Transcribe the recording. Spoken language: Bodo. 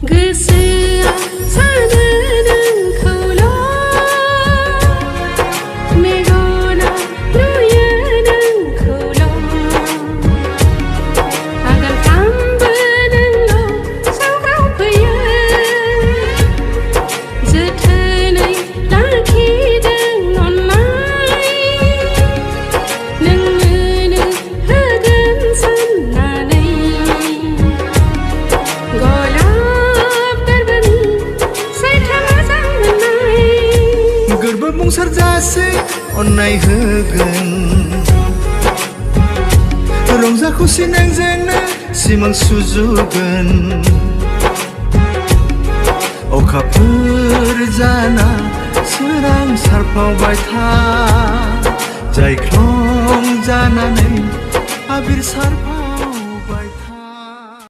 Gwswa Sanw Nwngkwolo Megona nuyo nोंखौल' आगानफ्रामबो नोंल' सावरावफैयो जोथोनै लाखिदों अननाय नोंनोनो होगोन साननानै गोरबो बुंसार जासे अननाय होगोन रंजा खुसि नोंजोंनो सिमां सुजुगोन अखाफोर जाना सोरां सारफावबाय था जायख्लं जानानै आबिर सारफाव